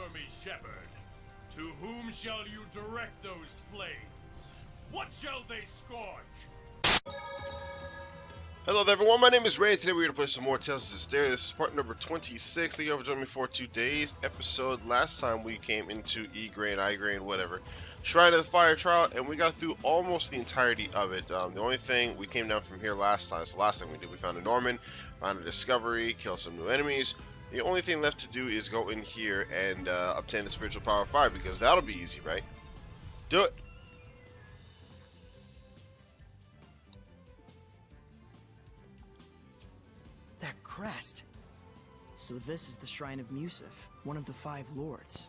Answer me, shepherd. To whom shall you direct those flames? What shall they scorch? Hello there everyone, my name is Ray, and today we're going to play some more Tales of Zestiria. This is part number 26. Thank you all for joining me for today's episode. Last time we came into E-Grain, I-Grain, whatever, Shrine of the Fire Trial, and we got through almost the entirety of it. The only thing, we came down from here last time. It's the last thing we did. We found a Norman, found a discovery, killed some new enemies. The only thing left to do is go in here and obtain the spiritual power of fire, because that'll be easy, right? Do it! That crest. So this is the Shrine of Musif, one of the 5 lords.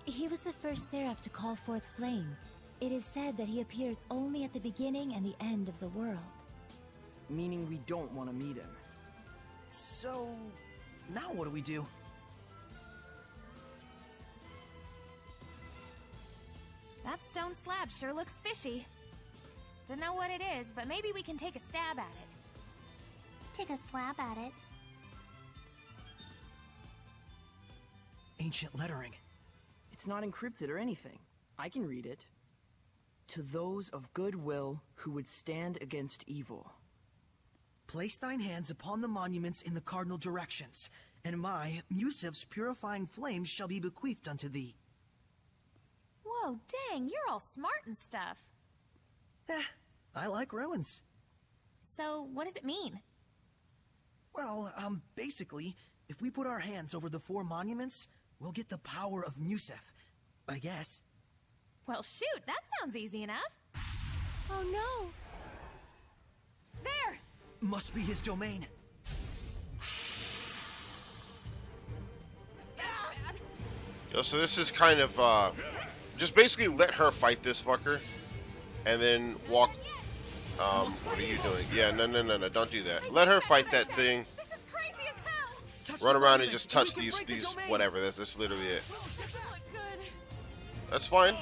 He was the first seraph to call forth flame. It is said that he appears only at the beginning and the end of the world. Meaning we don't want to meet him. So, now what do we do? That stone slab sure looks fishy. Don't know what it is, but maybe we can take a stab at it. Take a slab at it. Ancient lettering. It's not encrypted or anything. I can read it. To those of good will who would stand against evil. Place thine hands upon the monuments in the cardinal directions, and my, Musif's purifying flames shall be bequeathed unto thee. Whoa, dang, you're all smart and stuff. I like ruins. So, what does it mean? Well, basically, if we put our hands over the 4 monuments, we'll get the power of Musif, I guess. Well, shoot, that sounds easy enough. Oh no! There! Must be his domain. That's bad. Yo, so this is kind of, just basically let her fight this fucker, and then walk, what are you doing? Yeah, no, don't do that. Let her fight that thing, This is crazy as hell. run around and just touch these, whatever, that's literally it. Doesn't look good. That's fine.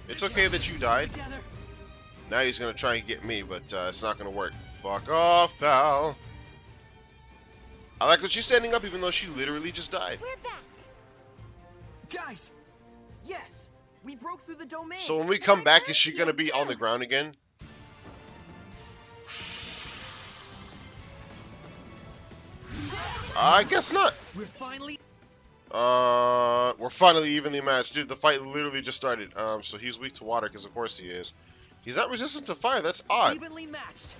It's okay that you died. Together. Now he's gonna try and get me, but it's not gonna work. Fuck off, pal. I like that she's standing up even though she literally just died. We're back! Guys! Yes! We broke through the domain! So when we come back, is she gonna be on the ground again? I guess not. We're finally... We're finally evenly matched. Dude, the fight literally just started. So he's weak to water, because of course he is. He's not resistant to fire, that's odd. evenly matched.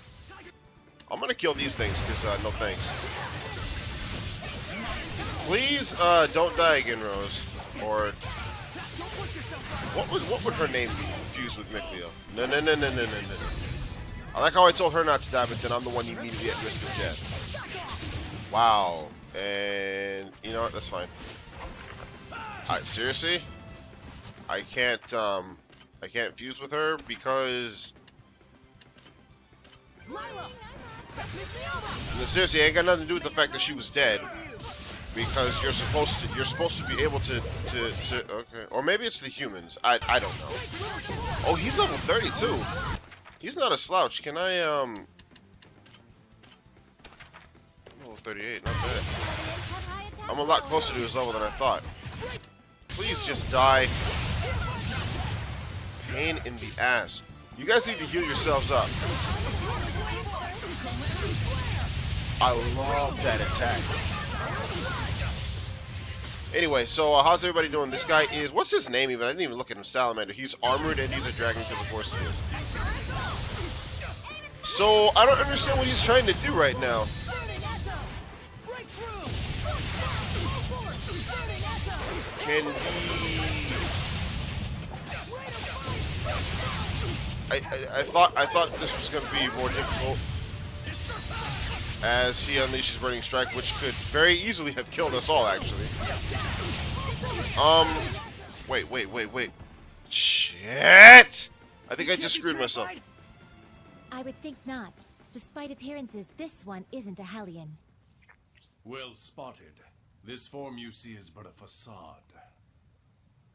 I'm gonna kill these things, because, no thanks. Please, don't die again, Rose. Or... What would her name be fused with Mikvio? No. I like how I told her not to die, but then I'm the one immediately at risk of death. Wow. And, you know what, that's fine. Seriously? I can't fuse with her because... No, seriously, it ain't got nothing to do with the fact that she was dead. Because you're supposed to be able to okay. Or maybe it's the humans. I don't know. Oh, he's level 32. He's not a slouch. Can I level 38, not bad. I'm a lot closer to his level than I thought. Please just die. Pain in the ass. You guys need to heal yourselves up. I love that attack. Anyway, so how's everybody doing? This guy is... What's his name even? I didn't even look at him. Salamander. He's armored and he's a dragon because of course he is. So, I don't understand what he's trying to do right now. Can he... I thought this was going to be more difficult. As he unleashes Burning Strike, which could very easily have killed us all, actually. Wait. Shit! I think I just screwed myself. I would think not. Despite appearances, this one isn't a Hellion. Well spotted. This form you see is but a facade.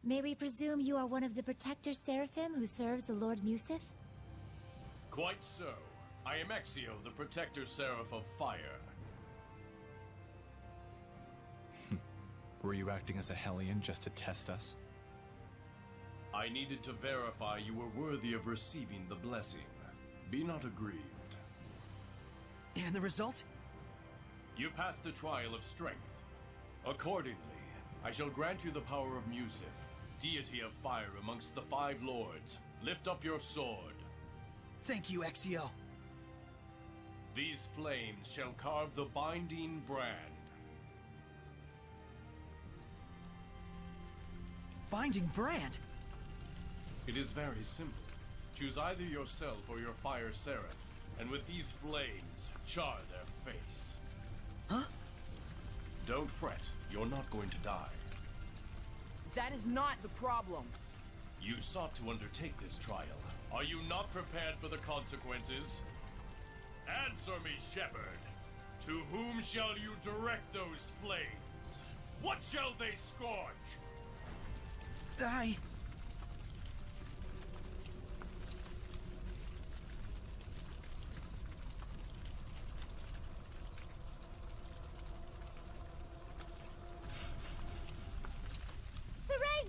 May we presume you are one of the Protector Seraphim who serves the Lord Musif? Quite so. I am Exio, the Protector Seraph of Fire. Were you acting as a Hellion just to test us? I needed to verify you were worthy of receiving the blessing. Be not aggrieved. And the result? You passed the trial of strength. Accordingly, I shall grant you the power of Musif, deity of fire amongst the 5 lords. Lift up your sword. Thank you, Exio. These flames shall carve the binding brand. Binding brand? It is very simple. Choose either yourself or your fire seraph, and with these flames, char their face. Huh? Don't fret, you're not going to die. That is not the problem. You sought to undertake this trial. Are you not prepared for the consequences? Answer me, Shepherd. To whom shall you direct those flames? What shall they scorch? Saray,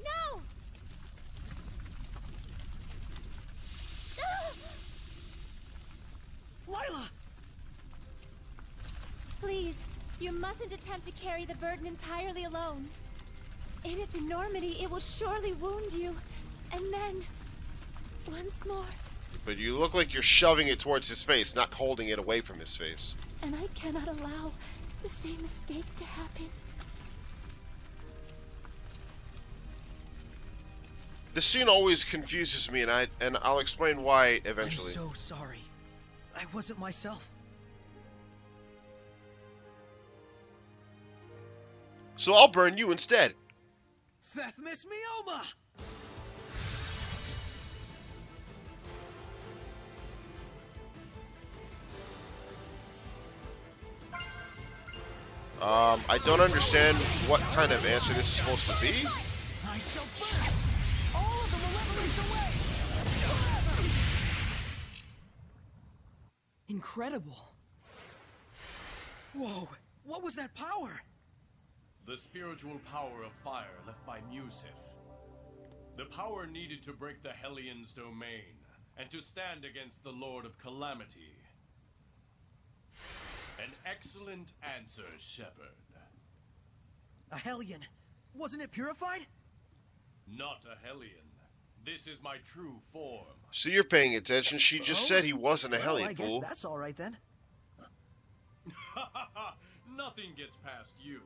no! Lila! Please, you mustn't attempt to carry the burden entirely alone. In its enormity, it will surely wound you. And then, once more. But you look like you're shoving it towards his face, not holding it away from his face. And I cannot allow the same mistake to happen. This scene always confuses me, and I'll explain why eventually. I'm so sorry. I wasn't myself. So I'll burn you instead. Fethmis Mioma! I don't understand what kind of answer this is supposed to be. I shall burn all of the malevolence away! Incredible. Whoa, what was that power? The spiritual power of fire left by Musif. The power needed to break the Hellion's domain, and to stand against the Lord of Calamity. An excellent answer, Shepherd. A Hellion. Wasn't it purified? Not a Hellion. This is my true form. So you're paying attention. She just said he wasn't a Hellion, I guess fool. that's all right then. Nothing gets past you.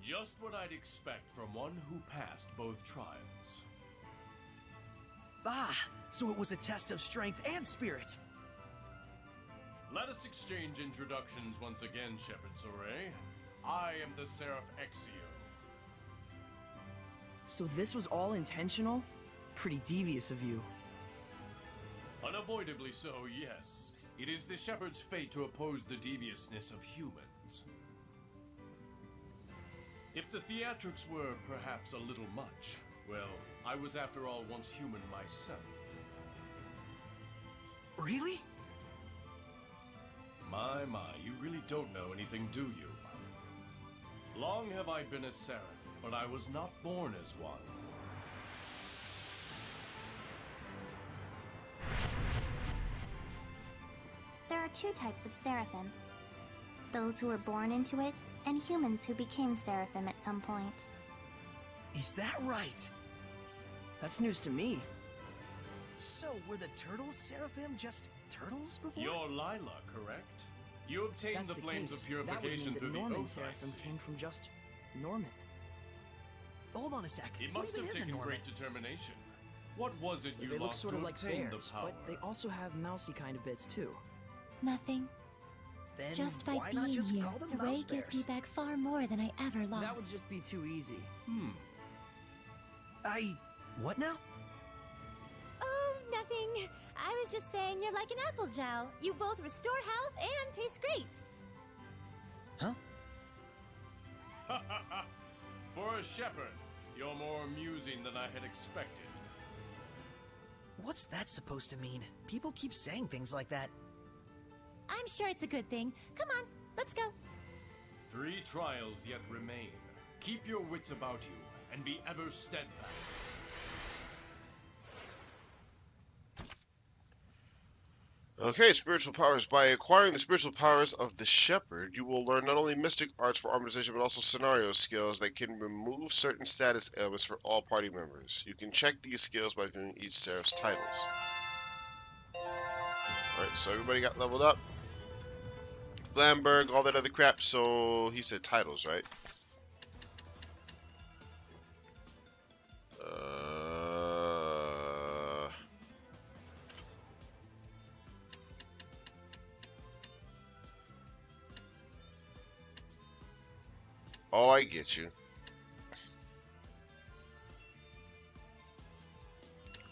Just what I'd expect from one who passed both trials. Ah, so it was a test of strength and spirit. Let us exchange introductions once again, Shepherd Soray. I am the Seraph Exio. So this was all intentional? Pretty devious of you. Unavoidably so, yes. It is the Shepherd's fate to oppose the deviousness of humans. If the theatrics were perhaps a little much, well, I was after all once human myself. Really? My, you really don't know anything, do you? Long have I been a seraph, but I was not born as one. There are 2 types of seraphim. Those who were born into it, and humans who became seraphim at some point. Is that right? That's news to me. So, were the turtles seraphim just turtles before? You're Lila, correct? You obtained That's the the flames case. of purification that through would the mean that Norman oath, I Seraphim see. came from just Norman. Hold on a sec. It What must even have is a taken Norman? great determination. What was it you They look lost sort to of like obtain bears, the power? but they also have mousy kind of bits too. Nothing. Then Just by why not being just here, call them mouse Saray gives me bears? back far more than I ever lost. That would just be too easy. What now? Oh, nothing. I was just saying you're like an apple gel. You both restore health and taste great. Huh? For a shepherd, you're more amusing than I had expected. What's that supposed to mean? People keep saying things like that. I'm sure it's a good thing. Come on, let's go. 3 trials yet remain. Keep your wits about you, and be ever steadfast. Okay, spiritual powers. By acquiring the spiritual powers of the Shepherd, you will learn not only mystic arts for armorization, but also scenario skills that can remove certain status ailments for all party members. You can check these skills by viewing each Seraph's titles. Alright, so everybody got leveled up. Flamberg, all that other crap, so he said titles, right? Oh, I get you.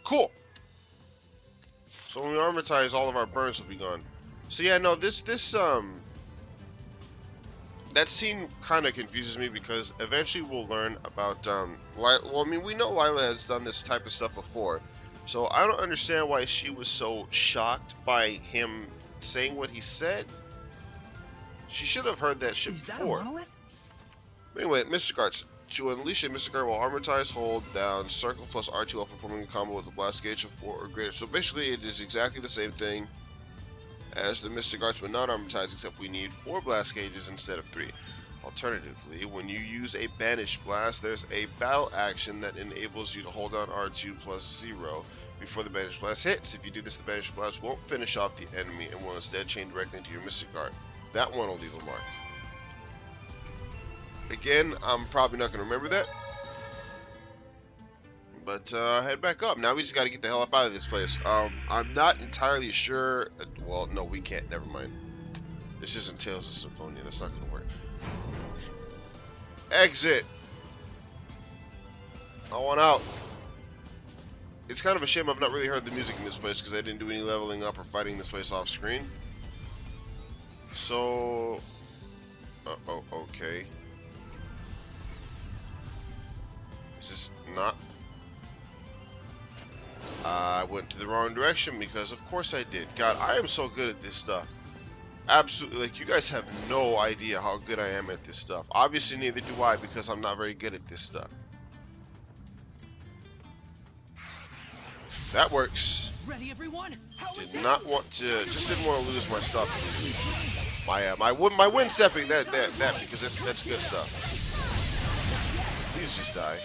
Cool. So when we armortize, all of our burns will be gone. So yeah, no, that scene kind of confuses me because eventually we'll learn about well, I mean, we know Lila has done this type of stuff before, so I don't understand why she was so shocked by him saying what he said. She should have heard that shit before. Is that a monolith? Anyway, Mystic Arts. To unleash a Mystic Art, will armortize, hold down circle plus R2 while performing a combo with a blast gauge of 4 or greater. So basically, it is exactly the same thing as the Mystic Arts, but not armortize, except we need 4 blast gauges instead of 3. Alternatively, when you use a Banished Blast, there's a battle action that enables you to hold down R2 plus 0 before the Banished Blast hits. If you do this, the Banished Blast won't finish off the enemy and will instead chain directly into your Mystic Art. That one will leave a mark. Again, I'm probably not going to remember that. But head back up. Now we just got to get the hell up out of this place. I'm not entirely sure. Well, no, we can't. Never mind. This isn't Tales of Symphonia. That's not going to work. Exit. I want out. It's kind of a shame I've not really heard the music in this place because I didn't do any leveling up or fighting this place off screen. So... oh, okay. Is this not... I went to the wrong direction because of course I did. God, I am so good at this stuff. Absolutely, like, you guys have no idea how good I am at this stuff. Obviously neither do I because I'm not very good at this stuff. That works. Ready, everyone? Did not want to, just didn't want to lose my stuff. My wind stepping, that because that's good stuff. Please just die.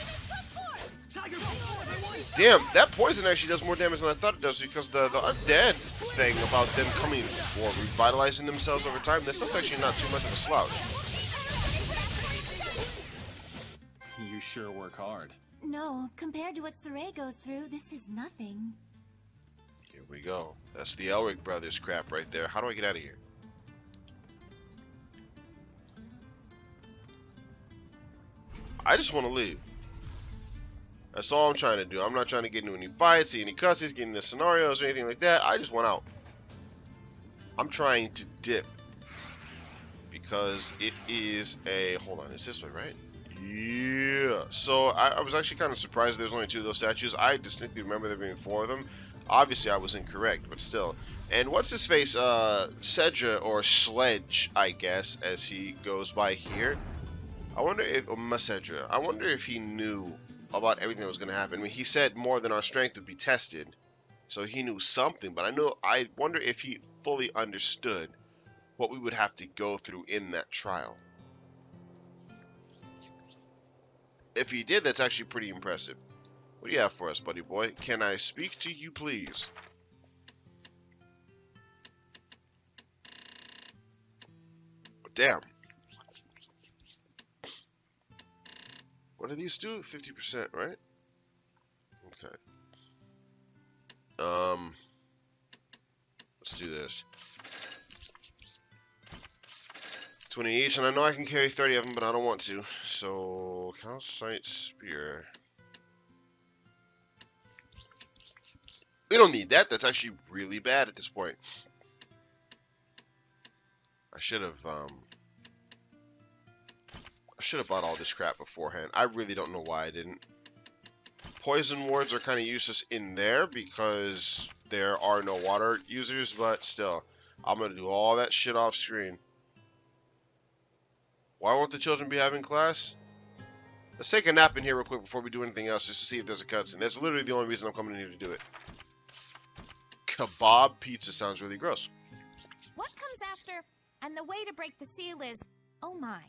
Damn, that poison actually does more damage than I thought it does because the undead thing about them coming or revitalizing themselves over time, this stuff's actually not too much of a slouch. You sure work hard. No, compared to what Saray goes through, this is nothing. Here we go. That's the Elric brothers crap right there. How do I get out of here? I just want to leave. That's all I'm trying to do. I'm not trying to get into any fights, see any cutscenes, get into scenarios or anything like that. I just want out. I'm trying to dip. Because it is a... Hold on, it's this way, right? Yeah. So I was actually kind of surprised there's only 2 of those statues. I distinctly remember there being 4 of them. Obviously, I was incorrect, but still. And what's his face? Cedra, or Sledge, I guess, as he goes by here. I wonder if... Macedra. I wonder if he knew about everything that was going to happen. I mean, he said more than our strength would be tested, so he knew something, but I wonder if he fully understood what we would have to go through in that trial. If he did, that's actually pretty impressive. What do you have for us, buddy boy? Can I speak to you, please? Damn. What do these do? 50%, right? Okay. Let's do this. 20 each, and I know I can carry 30 of them, but I don't want to. So, Calcite Spear. We don't need that. That's actually really bad at this point. I should have bought all this crap beforehand. I really don't know why I didn't. Poison wards are kind of useless in there because there are no water users, but still, I'm going to do all that shit off screen. Why won't the children be having class? Let's take a nap in here real quick before we do anything else, just to see if there's a cutscene. That's literally the only reason I'm coming in here to do it. Kebab pizza sounds really gross. What comes after? And the way to break the seal is... Oh my.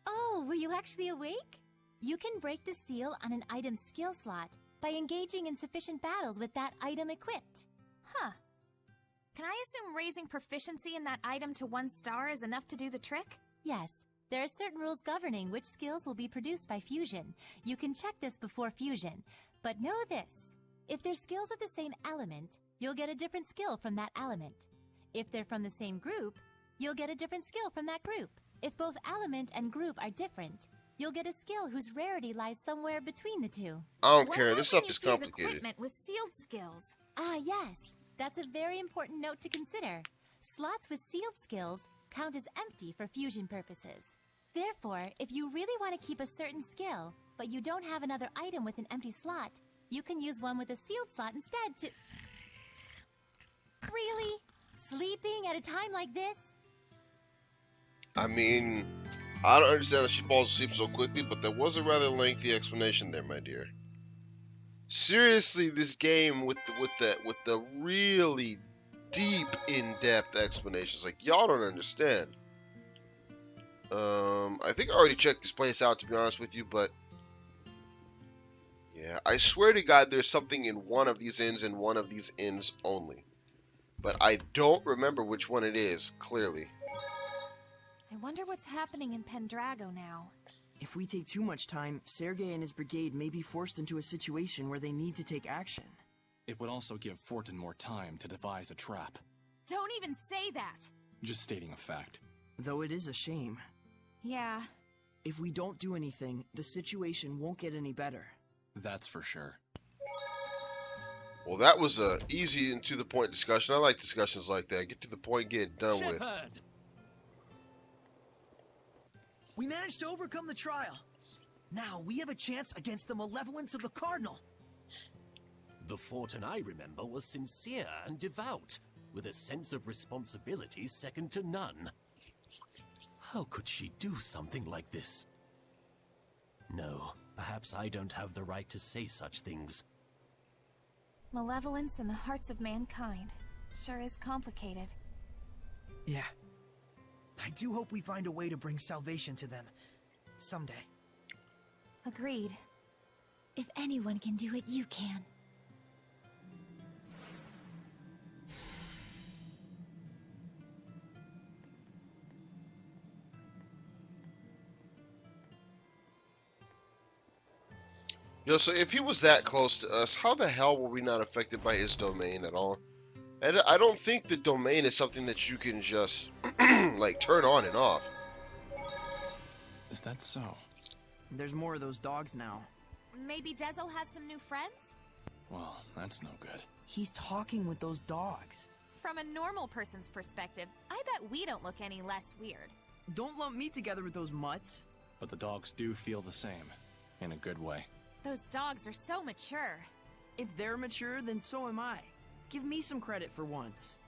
Oh, were you actually awake? You can break the seal on an item's skill slot by engaging in sufficient battles with that item equipped. Huh. Can I assume raising proficiency in that item to 1 star is enough to do the trick? Yes, there are certain rules governing which skills will be produced by fusion. You can check this before fusion, but know this. If they're skills of the same element, you'll get a different skill from that element. If they're from the same group, you'll get a different skill from that group. If both element and group are different, you'll get a skill whose rarity lies somewhere between the two. I don't What care. This stuff happens is if you use complicated. equipment with sealed skills? Ah, yes. That's a very important note to consider. Slots with sealed skills count as empty for fusion purposes. Therefore, if you really want to keep a certain skill, but you don't have another item with an empty slot, you can use one with a sealed slot instead to... Really? Sleeping at a time like this? I mean, I don't understand how she falls asleep so quickly, but there was a rather lengthy explanation there, my dear. Seriously, this game with the really deep, in-depth explanations, like y'all don't understand. I think I already checked this place out, to be honest with you, but yeah, I swear to God, there's something in one of these inns and one of these inns only, but I don't remember which one it is clearly. I wonder what's happening in Pendrago now. If we take too much time, Sergei and his brigade may be forced into a situation where they need to take action. It would also give Fortin more time to devise a trap. Don't even say that! Just stating a fact. Though it is a shame. Yeah. If we don't do anything, the situation won't get any better. That's for sure. Well, that was a easy and to-the-point discussion. I like discussions like that. Get to the point, get it done with. Shepard! We managed to overcome the trial. Now we have a chance against the malevolence of the Cardinal. The Fortin I remember was sincere and devout, with a sense of responsibility second to none. How could she do something like this? No, perhaps I don't have the right to say such things. Malevolence in the hearts of mankind. Sure is complicated. Yeah. I do hope we find a way to bring salvation to them. Someday. Agreed. If anyone can do it, you can. Yo, so if he was that close to us, how the hell were we not affected by his domain at all? And I don't think the domain is something that you can just, like, turn on and off. Is that so? There's more of those dogs now. Maybe Dezel has some new friends? Well, that's no good. He's talking with those dogs. From a normal person's perspective, I bet we don't look any less weird. Don't lump me together with those mutts. But the dogs do feel the same. In a good way. Those dogs are so mature. If they're mature, then so am I. Give me some credit for once.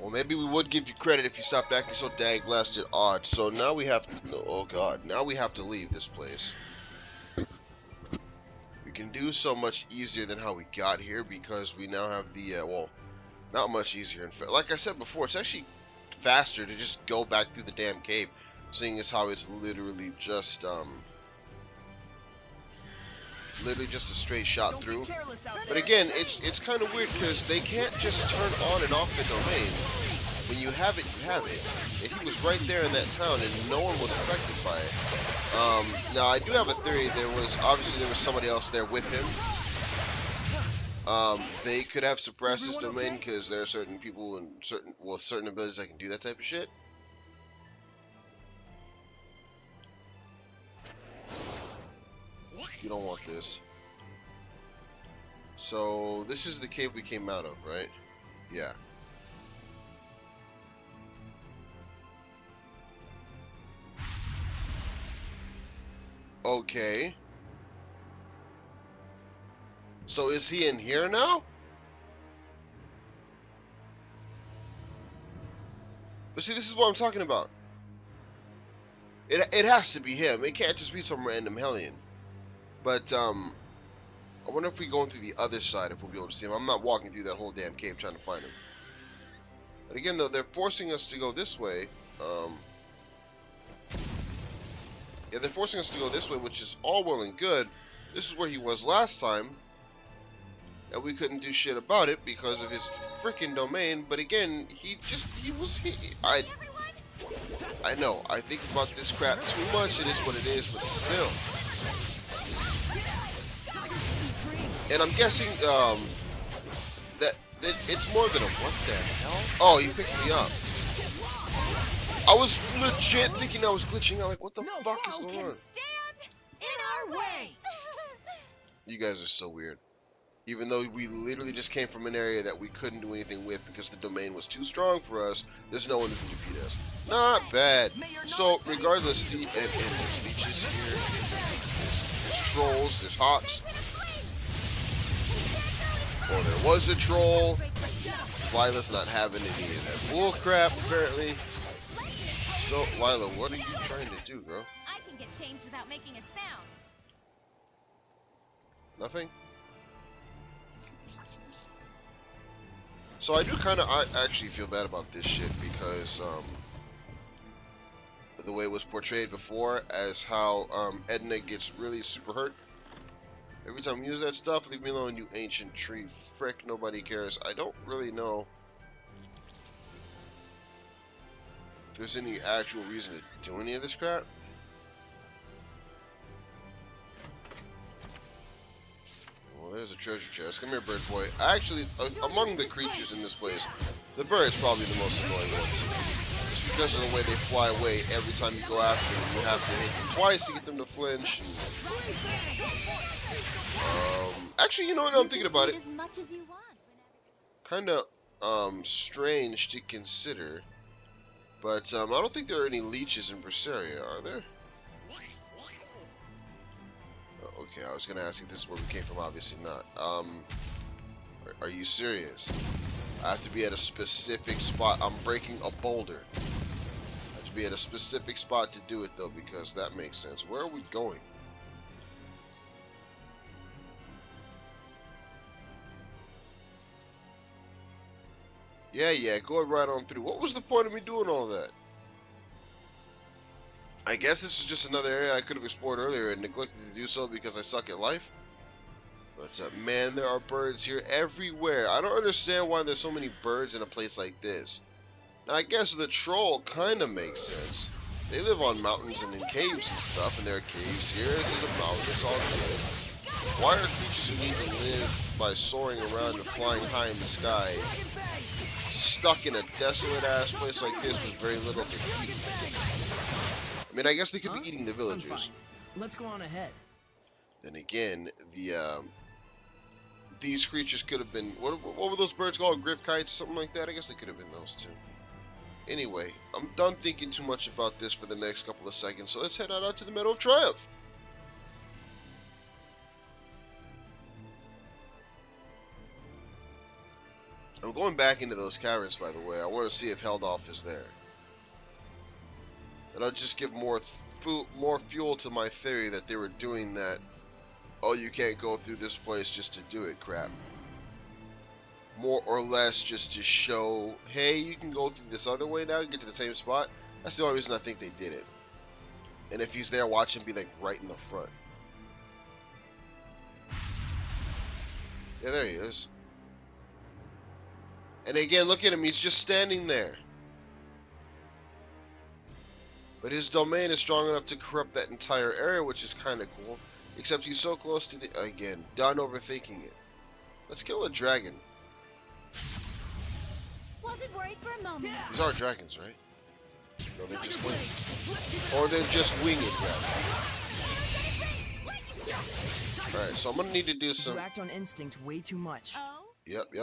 Well, maybe we would give you credit if you stopped acting so dag blasted odd. So now we have to... Oh, God. Now we have to leave this place. We can do so much easier than how we got here because we now have the... well, not much easier. In fact, like I said before, it's actually faster to just go back through the damn cave. Seeing as how it's literally just, literally just a straight shot through. But again, it's kind of weird because they can't just turn on and off the domain. When you have it, you have it. And he was right there in that town and no one was affected by it. Now I do have a theory. There was somebody else there with him. They could have suppressed this domain because there are certain people and certain abilities that can do that type of shit. You don't want this. So this is the cave we came out of, right? Yeah. Okay. So is he in here now? But see, this is what I'm talking about. It has to be him. It can't just be some random Hellion. But, I wonder if we go through the other side, if we'll be able to see him. I'm not walking through that whole damn cave trying to find him. But again, though, they're forcing us to go this way. Yeah, they're forcing us to go this way, which is all well and good. This is where he was last time. And we couldn't do shit about it because of his freaking domain. But again, I know, I think about this crap too much. It is what it is, but still. And I'm guessing that it's more than a what the hell? Oh, you picked me up. I was legit thinking I was glitching out. Like, what the fuck is going on? Stand in our way. You guys are so weird. Even though we literally just came from an area that we couldn't do anything with because the domain was too strong for us, there's no one who can defeat us. Not bad. So, regardless, and there's leeches here, there's trolls, there's hawks. Or there was a troll. Lila's not having any of that bull crap, apparently. So, Lila, what are you trying to do, bro? I can get changed without making a sound. Nothing? So I actually feel bad about this shit because the way it was portrayed before as how Edna gets really super hurt. Every time you use that stuff, leave me alone, you ancient tree. Frick, nobody cares. I don't really know if there's any actual reason to do any of this crap. Well, there's a treasure chest. Come here, bird boy. Actually, among the creatures in this place, the bird's probably the most annoying one to me. Just because of the way they fly away every time you go after them. You have to hit them twice to get them to flinch. Actually, you know what? I'm thinking about it. Kind of strange to consider. But I don't think there are any leeches in Zestiria, are there? Okay, I was gonna ask if this is where we came from. Obviously not. Are you serious? I have to be at a specific spot. I'm breaking a boulder. I have to be at a specific spot to do it though, because that makes sense. Where are we going? Yeah, go right on through. What was the point of me doing all that? I guess this is just another area I could have explored earlier and neglected to do so because I suck at life. But man, there are birds here everywhere. I don't understand why there's so many birds in a place like this. Now, I guess the troll kind of makes sense. They live on mountains and in caves and stuff, and there are caves here. This is a mountain. It's all good. Why are creatures who need to live by soaring around and flying high in the sky stuck in a desolate-ass place like this with very little to eat? I mean, I guess they could be eating the villagers. Let's go on ahead. Then again, these creatures could have been what were those birds called? Griff kites, something like that. I guess they could have been those too. Anyway, I'm done thinking too much about this for the next couple of seconds, so let's head out to the Meadow of Triumph. I'm going back into those caverns, by the way. I want to see if Heldolf is there. And I'll just give more fuel to my theory that they were doing that. Oh, you can't go through this place just to do it crap. More or less just to show, hey, you can go through this other way now and get to the same spot. That's the only reason I think they did it. And if he's there, watch him be like right in the front. Yeah, there he is. And again, look at him. He's just standing there. But his domain is strong enough to corrupt that entire area, which is kind of cool. Except he's so close to the... Again, done overthinking it. Let's kill a dragon. Wasn't worried for a moment. These are dragons, right? No, they're just winged. Or they're just winged, rather. Alright, so I'm gonna need to do some... You act on instinct way too much. Oh? Yep.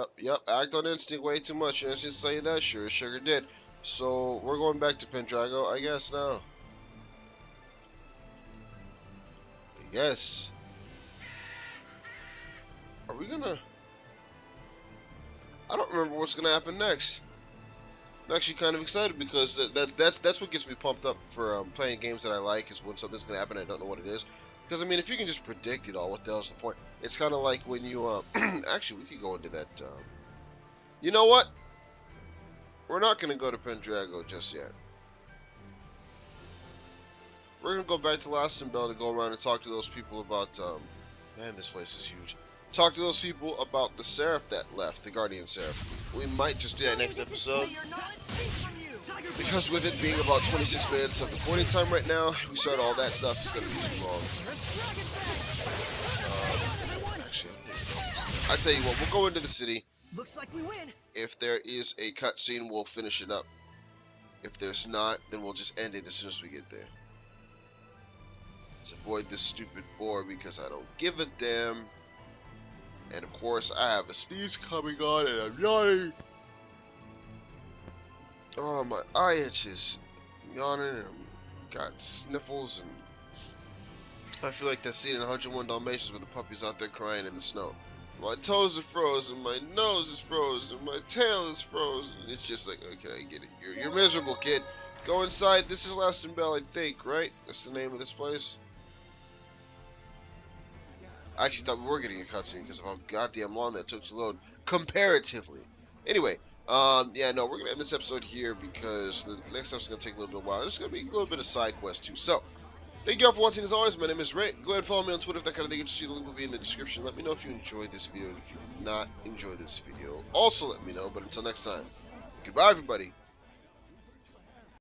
Act on instinct way too much. And just say that, sure as sugar did. So, we're going back to Pendrago, I guess, now. I guess. Are we gonna... I don't remember what's gonna happen next. I'm actually kind of excited because that's what gets me pumped up for playing games that I like, is when something's going to happen and I don't know what it is. Because, I mean, if you can just predict it all, what the hell's the point? It's kind of like when you, actually, we could go into that, you know what? We're not going to go to Pendrago just yet. We're going to go back to Lastonbell to go around and talk to those people about, man, this place is huge. Talk to those people about the Seraph that left, the Guardian Seraph. We might just do that next episode. Because with it being about 26 minutes of recording time right now, we start all that stuff, it's going to be too long. Actually, I tell you what, we'll go into the city. Looks like we win. If there is a cutscene, we'll finish it up. If there's not, then we'll just end it as soon as we get there. Let's avoid this stupid boar because I don't give a damn. And of course, I have a sneeze coming on and I'm yawning. Oh, my eye itches. I'm yawning and I've got sniffles, and I feel like that scene in 101 Dalmatians where the puppy's out there crying in the snow. My toes are frozen, my nose is frozen, my tail is frozen. It's just like, okay, I get it. You're miserable, kid. Go inside. This is Lastonbell, I think, right? That's the name of this place. I actually thought we were getting a cutscene because of how goddamn long that took to load, comparatively. Anyway, yeah, no, we're going to end this episode here because the next episode's going to take a little bit of a while. There's going to be a little bit of side quest too. So, thank you all for watching as always. My name is Ray. Go ahead and follow me on Twitter if that kind of thing interests you. The link will be in the description. Let me know if you enjoyed this video and if you did not enjoy this video. Also let me know, but until next time, goodbye everybody.